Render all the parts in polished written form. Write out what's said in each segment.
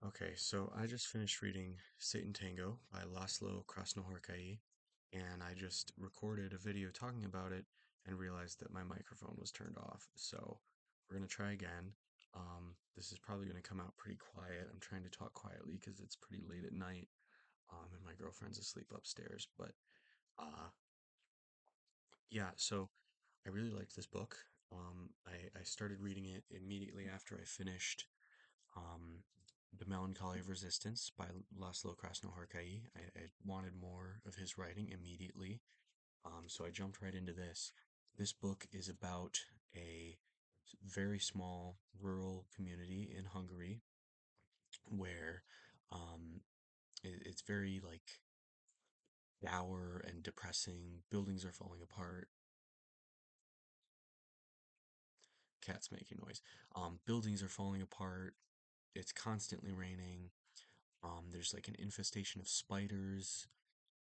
Okay, so I just finished reading Satantango by Laszlo Krasznahorkai, and I just recorded a video talking about it and realized that my microphone was turned off. So we're gonna try again. This is probably gonna come out pretty quiet. I'm trying to talk quietly because it's pretty late at night, and my girlfriend's asleep upstairs. But uh, yeah, so I really liked this book. I started reading it immediately after I finished um, The Melancholy of Resistance by Laszlo Krasznahorkai. I wanted more of his writing immediately, so I jumped right into this. This book is about a very small rural community in Hungary where um, it's very like dour and depressing. Buildings are falling apart. Cats making noise. Buildings are falling apart. It's constantly raining. There's like an infestation of spiders,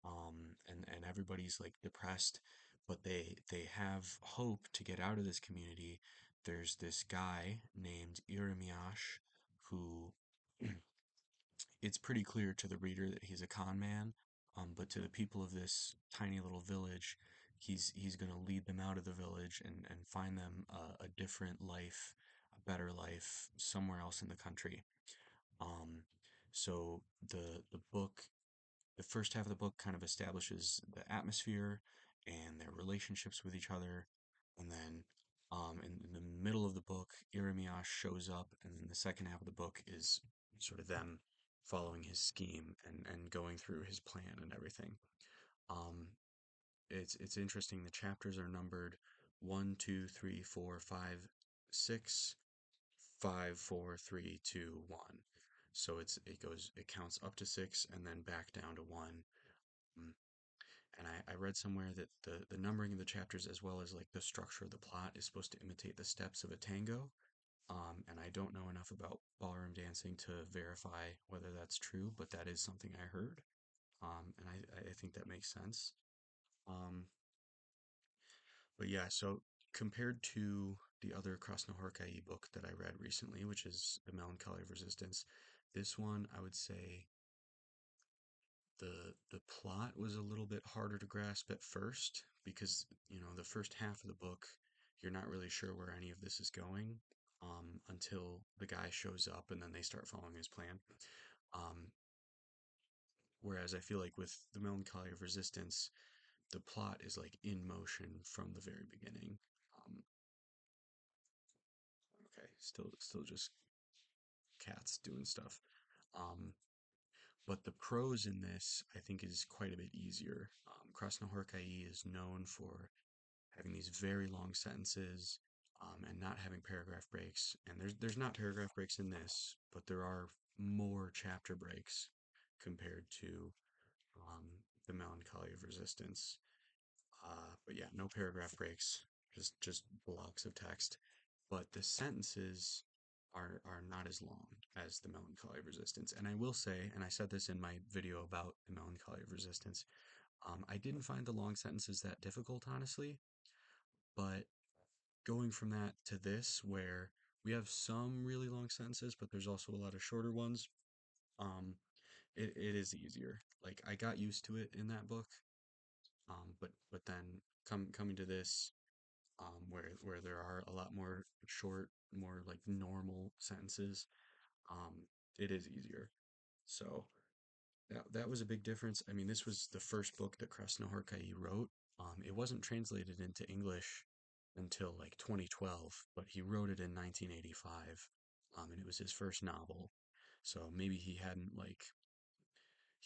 and everybody's like depressed, but they have hope to get out of this community. There's this guy named Irimiash who it's pretty clear to the reader that he's a con man, but to the people of this tiny little village, he's going to lead them out of the village and find them a different life, a better life somewhere else in the country. Um, so the book the first half of the book kind of establishes the atmosphere and their relationships with each other. And then in the middle of the book, Irimiyash shows up, and then the second half of the book is sort of them following his scheme and going through his plan and everything. Um, it's interesting. The chapters are numbered 1, 2, 3, 4, 5, 6, 5, 4, 3, 2, 1. So it counts up to six and then back down to one. Mm. And I read somewhere that the numbering of the chapters as well as like the structure of the plot is supposed to imitate the steps of a tango. And I don't know enough about ballroom dancing to verify whether that's true, but that is something I heard. And I think that makes sense. Um, but yeah, so compared to the other Krasznahorkai book that I read recently, which is The Melancholy of Resistance, this one I would say the plot was a little bit harder to grasp at first because the first half of the book you're not really sure where any of this is going until the guy shows up and then they start following his plan. um, Whereas I feel like with the Melancholy of Resistance the plot is like in motion from the very beginning. um, okay, still just cats doing stuff. um, but the prose in this I think is quite a bit easier. Krasznahorkai is known for having these very long sentences, and not having paragraph breaks. And there's not paragraph breaks in this, but there are more chapter breaks compared to um, the Melancholy of Resistance. But yeah, no paragraph breaks, just blocks of text. But the sentences are not as long as the Melancholy of Resistance. And I will say, and I said this in my video about the Melancholy of Resistance, I didn't find the long sentences that difficult, honestly. But going from that to this, where we have some really long sentences, but there's also a lot of shorter ones, um, it is easier. Like I got used to it in that book, but then coming to this, where there are a lot more short, more like normal sentences, um, it is easier. So that was a big difference. I mean, this was the first book that Krasznahorkai wrote. It wasn't translated into English until like 2012, but he wrote it in 1985, and it was his first novel. So maybe he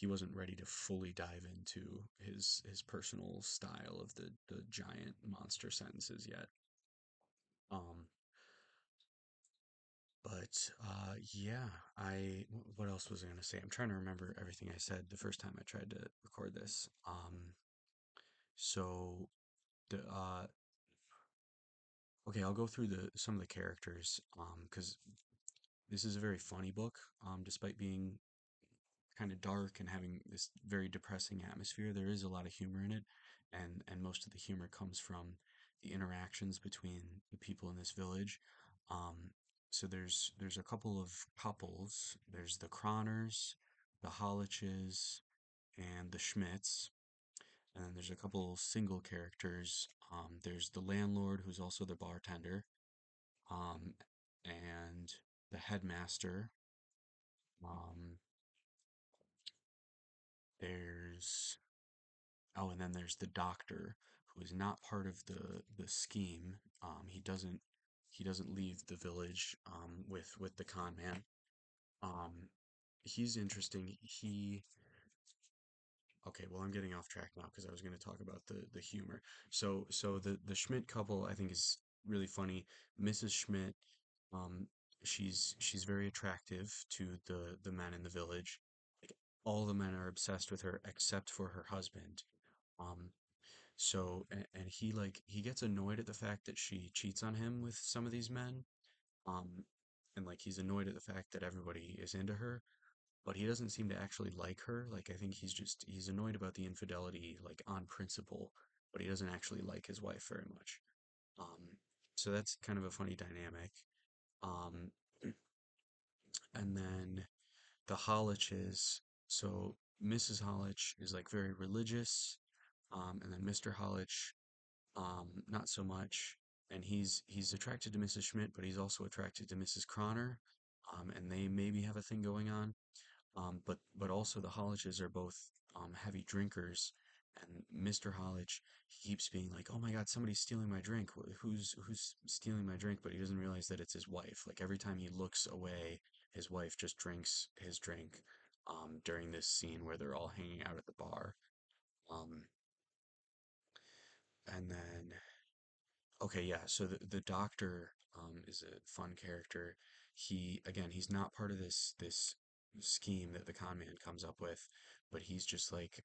wasn't ready to fully dive into his personal style of the giant monster sentences yet. Um, but yeah, what else was I gonna say? I'm trying to remember everything I said the first time I tried to record this. So the okay, I'll go through the some of the characters because this is a very funny book. Despite being kind of dark and having this very depressing atmosphere, there is a lot of humor in it, and most of the humor comes from the interactions between the people in this village. Um, so there's a couple of couples. There's the Croners, the Holliches, and the Schmidts. And then there's a couple single characters. There's the landlord who's also the bartender, um, and the headmaster. Um, there's Oh, and then there's the doctor who is not part of the scheme. He doesn't leave the village with the con man. Um, he's interesting. Okay, well, I'm getting off track now because I was going to talk about the humor. So the Schmidt couple I think is really funny. Mrs. Schmidt, um, she's very attractive to the men in the village. Like all the men are obsessed with her except for her husband. Um, and he gets annoyed at the fact that she cheats on him with some of these men. Um, and like he's annoyed at the fact that everybody is into her, but he doesn't seem to actually like her. Like I think he's annoyed about the infidelity like on principle, but he doesn't actually like his wife very much. Um, so that's kind of a funny dynamic. Um, and then the Holliches, so Mrs. Hollich is like very religious, and then Mr. Hollich not so much. And he's attracted to Mrs. Schmidt, but he's also attracted to Mrs. Croner, and they maybe have a thing going on. But also the Holliches are both heavy drinkers, and Mr. Hollich he keeps being like, "Oh my God, somebody's stealing my drink. Who's stealing my drink?" But he doesn't realize that it's his wife. Like every time he looks away, his wife just drinks his drink. During this scene where they're all hanging out at the bar. Um, and then Okay, yeah. So the doctor is a fun character. He's not part of this scheme that the con man comes up with, but he's just like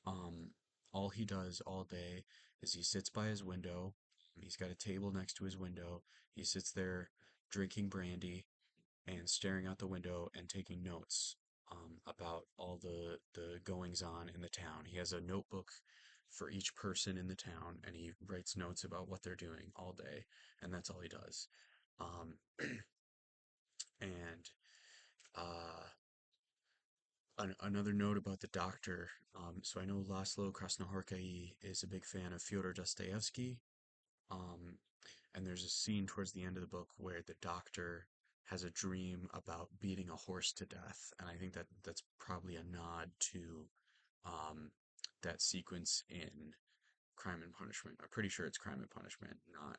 um all he does all day is he sits by his window. He's got a table next to his window. He sits there drinking brandy and staring out the window and taking notes about all the goings on in the town. He has a notebook for each person in the town, and he writes notes about what they're doing all day, and that's all he does. Um, and uh, Another note about the doctor. So I know Laszlo Krasznahorkai is a big fan of Fyodor Dostoevsky. Um, and there's a scene towards the end of the book where the doctor has a dream about beating a horse to death, and I think that that's probably a nod to um, that sequence in Crime and Punishment. I'm pretty sure it's Crime and Punishment, not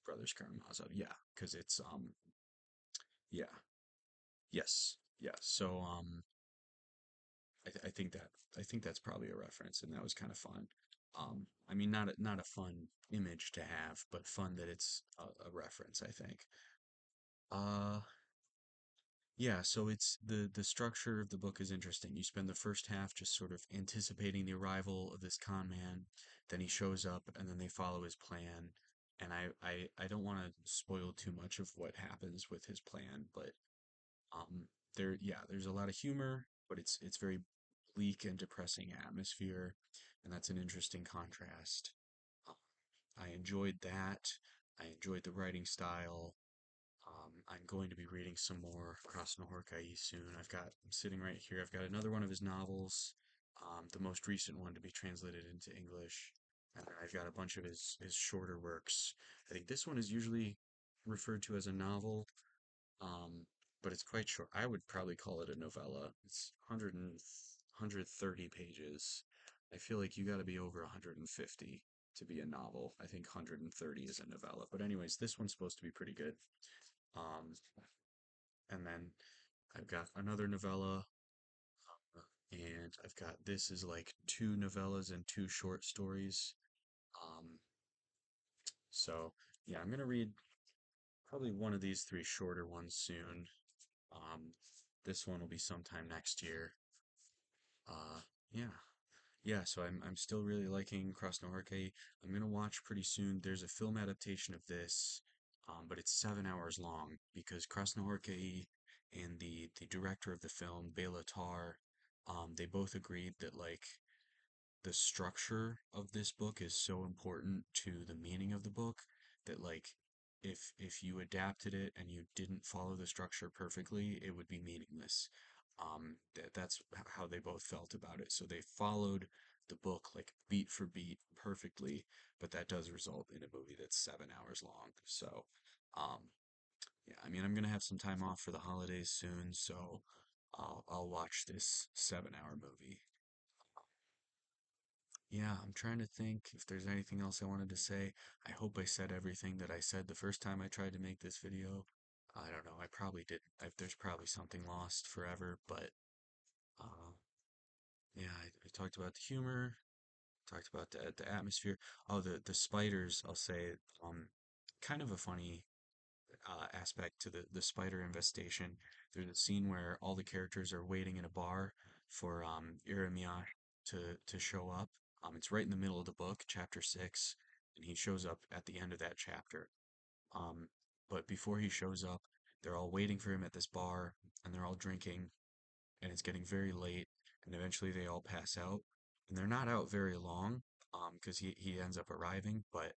Brothers Karamazov. Yeah, because it's yeah, yes, yeah. I think that's probably a reference, and that was kind of fun. I mean, not a fun image to have, but fun that it's a reference, I think. Uh, yeah, so it's the structure of the book is interesting. You spend the first half just sort of anticipating the arrival of this con man, then he shows up, and then they follow his plan. And I don't want to spoil too much of what happens with his plan, but there's a lot of humor, but it's very bleak and depressing atmosphere, and that's an interesting contrast. Uh, I enjoyed that. I enjoyed the writing style. I'm going to be reading some more Krasznahorkai soon. I'm sitting right here. I've got another one of his novels, the most recent one to be translated into English, and then I've got a bunch of his shorter works. I think this one is usually referred to as a novel, um, but it's quite short. I would probably call it a novella. It's 130 pages. I feel like you got to be over 150 to be a novel. I think 130 is a novella. But anyways, this one's supposed to be pretty good. Um, and then I've got another novella, and I've got this is like two novellas and two short stories. Um, so yeah, I'm gonna read probably one of these three shorter ones soon. Um, this one will be sometime next year. Uh, yeah. Yeah, so I'm still really liking Krasznahorkai. I'm gonna watch pretty soon. There's a film adaptation of this, but it's 7 hours long because Krasznahorkai and the director of the film, Bela Tarr, they both agreed that like the structure of this book is so important to the meaning of the book that like if you adapted it and you didn't follow the structure perfectly, it would be meaningless. That's how they both felt about it. So they followed the book like beat for beat perfectly, but that does result in a movie that's 7 hours long. So, um, yeah, I mean, I'm gonna have some time off for the holidays soon, so I'll watch this 7 hour movie. Yeah, I'm trying to think if there's anything else I wanted to say. I hope I said everything that I said the first time I tried to make this video. I don't know, I probably didn't. There's probably something lost forever, but uh, yeah, I talked about the humor, talked about the atmosphere. Oh, the spiders, I'll say, kind of a funny aspect to the spider infestation. There's a scene where all the characters are waiting in a bar for Iramiya to show up. It's right in the middle of the book, chapter 6, and he shows up at the end of that chapter. Um, but before he shows up, they're all waiting for him at this bar, and they're all drinking, and it's getting very late, and eventually they all pass out, and they're not out very long, because he ends up arriving, but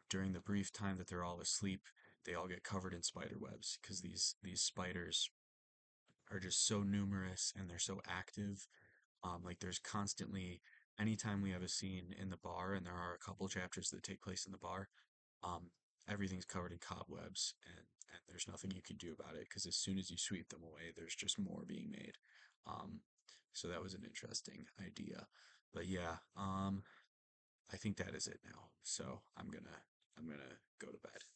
during the brief time that they're all asleep, they all get covered in spider webs because these spiders are just so numerous and they're so active. Like there's constantly, anytime we have a scene in the bar, and there are a couple chapters that take place in the bar, um, everything's covered in cobwebs, and there's nothing you can do about it because as soon as you sweep them away, there's just more being made. Um, so that was an interesting idea. But yeah, I think that is it now. So I'm gonna go to bed.